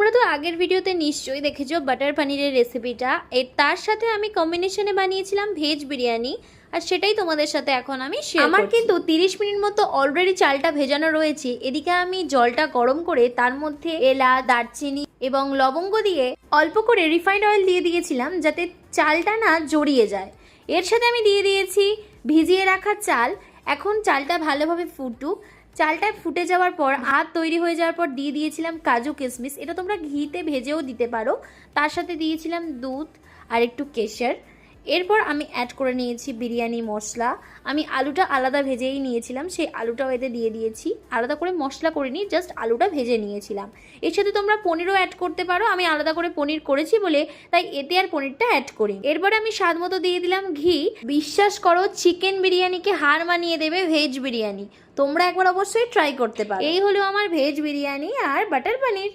তোমরা তো আগের ভিডিওতে নিশ্চয়ই দেখেছো বাটার পনিরের রেসিপিটা। তার সাথে আমি কম্বিনেশনে বানিয়েছিলাম ভেজ বিরিয়ানি, আর সেটাই তোমাদের সাথে এখন আমি শেয়ার করছি। আমার কিন্তু 30 মিনিট মতো অলরেডি চালটা ভেজানো রয়েছে। এদিকে আমি জলটা গরম করে তার মধ্যে এলাচ, দারচিনি এবং লবঙ্গ দিয়ে অল্প করে রিফাইন্ড অয়েল দিয়ে দিয়েছিলাম যাতে চালটা না জড়িয়ে যায়। এর সাথে আমি দিয়ে দিয়েছি ভিজিয়ে রাখা চাল। এখন চালটা ভালোভাবে ফুটুক। চালটা ফুটে যাওয়ার পর আধ তৈরি হয়ে যাওয়ার পর দিয়ে দিয়েছিলাম কাজু কিশমিশ, এটা তোমরা ঘিতে ভেজেও দিতে পারো। তার সাথে দিয়েছিলাম দুধ আর একটু কেশর। এরপর আমি অ্যাড করে নিয়েছি বিরিয়ানি মশলা। আমি আলুটা আলাদা ভেজেই নিয়েছিলাম, সেই আলুটাও এতে দিয়ে দিয়েছি। আলাদা করে মশলা করিনি, জাস্ট আলুটা ভেজে নিয়েছিলাম। এর সাথে তোমরা পনিরও অ্যাড করতে পারো, আমি আলাদা করে পনির করেছি বলে তাই এতে আর পনিরটা অ্যাড করি। এরপর আমি স্বাদ মতো দিয়ে দিলাম ঘি। বিশ্বাস করো, চিকেন বিরিয়ানিকে হার মানিয়ে দেবে ভেজ বিরিয়ানি। তোমরা একবার অবশ্যই ট্রাই করতে পারো। এই হলো আমার ভেজ বিরিয়ানি আর বাটার পনির।